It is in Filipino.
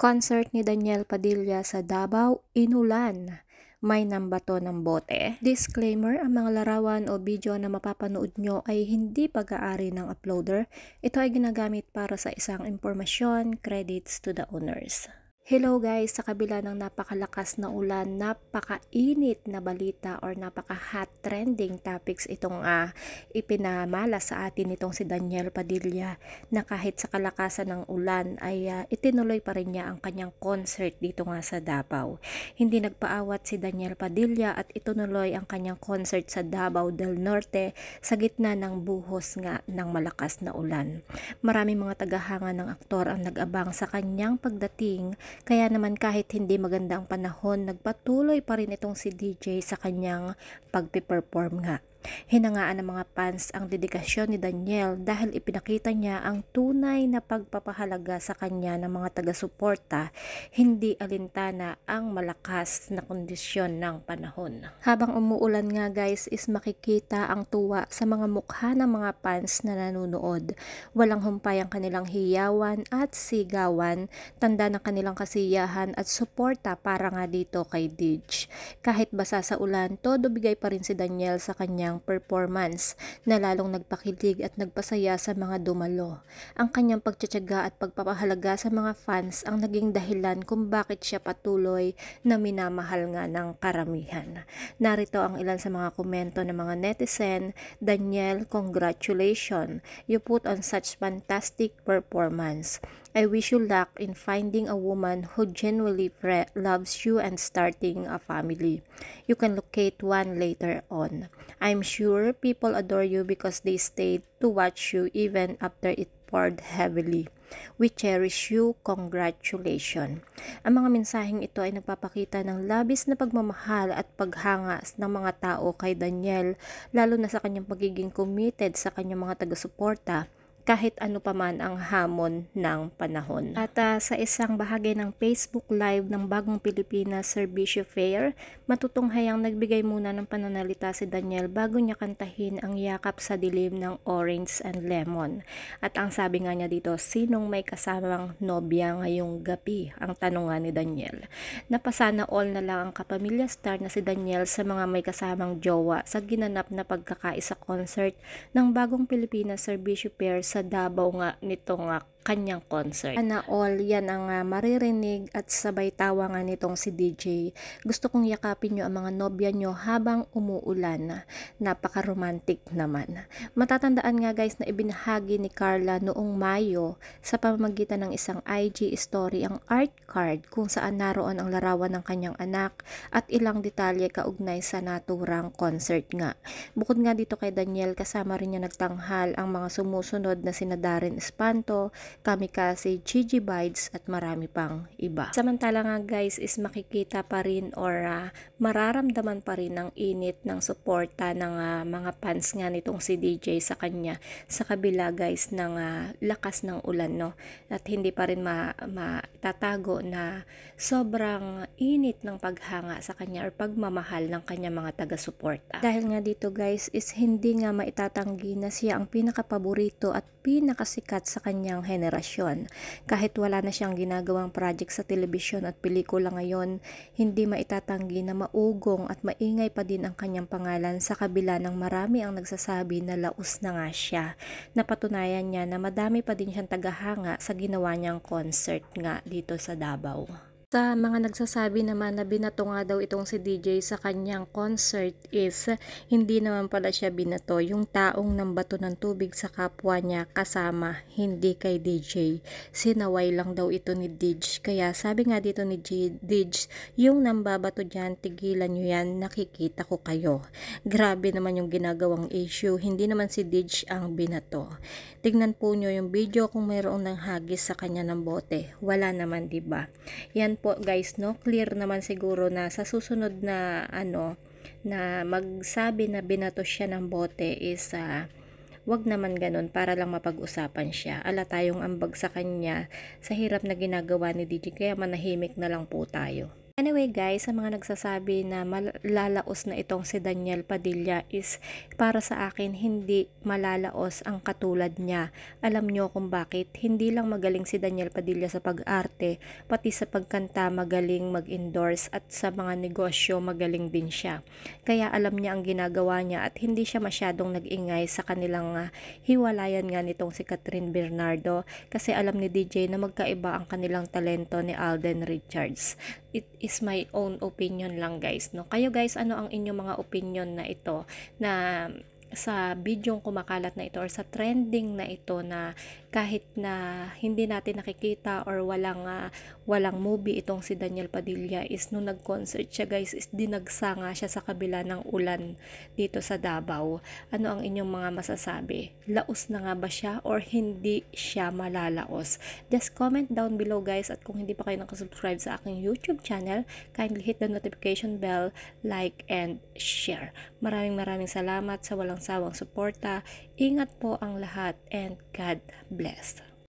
Concert ni Daniel Padilla sa Davao, inulan. May nambato ng bote. Disclaimer, ang mga larawan o video na mapapanood nyo ay hindi pag-aari ng uploader. Ito ay ginagamit para sa isang impormasyon, credits to the owners. Hello guys, sa kabila ng napakalakas na ulan, napakainit na balita or napaka-hot trending topics itong ipinamala sa atin itong si Daniel Padilla, na kahit sa kalakasan ng ulan ay itinuloy pa rin niya ang kanyang concert dito nga sa Davao. Hindi nagpaawat si Daniel Padilla at itunuloy ang kanyang concert sa Davao del Norte sa gitna ng buhos nga ng malakas na ulan. Maraming mga tagahanga ng aktor ang nag-abang sa kanyang pagdating. Kaya naman kahit hindi maganda ang panahon, nagpatuloy pa rin itong si DJ sa kanyang pagpiperform nga. Hinangaan ng mga fans ang dedikasyon ni Daniel dahil ipinakita niya ang tunay na pagpapahalaga sa kanya ng mga taga-suporta, hindi alintana ang malakas na kondisyon ng panahon. Habang umuulan nga guys, is makikita ang tuwa sa mga mukha ng mga fans na nanonood. Walang humpay ang kanilang hiyawan at sigawan, tanda ng kanilang kasiyahan at suporta para nga dito kay Dij. Kahit basa sa ulan, todo bigay pa rin si Daniel sa kanyang performance na lalong nagpakilig at nagpasaya sa mga dumalo. Ang kanyang pagtsatsaga at pagpapahalaga sa mga fans ang naging dahilan kung bakit siya patuloy na minamahal nga ng karamihan. Narito ang ilan sa mga komento ng mga netizen. Daniel, congratulations! You put on such fantastic performance. I wish you luck in finding a woman who genuinely loves you and starting a family. You can locate one later on. I'm sure people adore you because they stayed to watch you even after it poured heavily. We cherish you. Congratulations. Ang mga mensaheng ito ay nagpapakita ng labis na pagmamahal at paghanga ng mga tao kay Daniel, lalo na sa kanyang pagiging committed sa kanyang mga taga-suporta kahit ano pa man ang hamon ng panahon. At sa isang bahagi ng Facebook Live ng Bagong Pilipinas Serbisyo Fair, matutunghayang nagbigay muna ng pananalita si Daniel bago niya kantahin ang Yakap sa Dilim ng Orange and Lemon. At ang sabi nga niya dito, sinong may kasamang nobya ngayong gabi? Ang tanong nga ni Daniel. Napasana all na lang ang kapamilya star na si Daniel sa mga may kasamang jowa sa ginanap na pagkakaisa concert ng Bagong Pilipinas Serbisyo Fair sa Davao nga nitong kanyang concert. Ana all, yan ang maririnig at sabay tawa nga nitong si DJ. Gusto kong yakapin nyo ang mga nobya nyo habang umuulan. Napaka-romantic naman. Matatandaan nga guys na ibinahagi ni Carla noong Mayo sa pamamagitan ng isang IG story ang art card kung saan naroon ang larawan ng kanyang anak at ilang detalye kaugnay sa naturang concert nga. Bukod nga dito kay Daniel, kasama rin niya nagtanghal ang mga sumusunod na sina Darren Espanto, Kamikaze, Gigi Bides at marami pang iba. Samantala nga guys is makikita pa rin or mararamdaman pa rin ang init ng suporta ng mga fans nga nitong si DJ sa kanya sa kabila guys ng lakas ng ulan, no? At hindi pa rin matatago na sobrang init ng paghanga sa kanya or pagmamahal ng kanya mga taga-suporta. Dahil nga dito guys is hindi nga maitatanggi na siya ang pinakapaborito at pinakasikat sa kanyang henerasyon. Kahit wala na siyang ginagawang project sa telebisyon at pelikula ngayon, hindi maitatanggi na maugong at maingay pa din ang kanyang pangalan sa kabila ng marami ang nagsasabi na laos na nga siya. Napatunayan niya na madami pa din siyang tagahanga sa ginawa niyang concert nga dito sa Davao. Sa mga nagsasabi naman na binato nga daw itong si DJ sa kanyang concert is hindi naman pala siya binato. Yung taong nambato ng tubig sa kapwa niya kasama, hindi kay DJ. Sinaway lang daw ito ni Dij. Kaya sabi nga dito ni Dij, yung nambabato dyan, tigilan nyo yan, nakikita ko kayo. Grabe naman yung ginagawang issue. Hindi naman si Dij ang binato. Tignan po nyo yung video kung mayroong nang hagis sa kanya ng bote. Wala naman, diba? Yan po guys, no, clear naman siguro na sa susunod na na magsabi na binato siya ng bote is wag naman ganun para lang mapag-usapan siya. Ala tayong ambag sa kanya sa hirap na ginagawa ni DJ, kaya manahimik na lang po tayo. Anyway guys, sa mga nagsasabi na malalaos na itong si Daniel Padilla is para sa akin hindi malalaos ang katulad niya. Alam nyo kung bakit? Hindi lang magaling si Daniel Padilla sa pag-arte, pati sa pagkanta magaling mag-endorse at sa mga negosyo magaling din siya. Kaya alam niya ang ginagawa niya at hindi siya masyadong nag-ingay sa kanilang hiwalayan nga nitong si Catherine Bernardo kasi alam ni DJ na magkaiba ang kanilang talento ni Alden Richards. It is my own opinion lang guys, no? Kayo guys, ano ang inyong mga opinion na ito na sa bidyong kumakalat na ito or sa trending na ito na kahit na hindi natin nakikita or walang movie itong si Daniel Padilla is nung nag-concert siya guys is dinagsa nga siya sa kabila ng ulan dito sa Davao. Ano ang inyong mga masasabi? Laos na nga ba siya or hindi siya malalaos? Just comment down below guys, at kung hindi pa kayo nakasubscribe sa aking YouTube channel, kindly hit the notification bell, like and share. Maraming salamat sa walang sawang suporta. Ingat po ang lahat and God bless.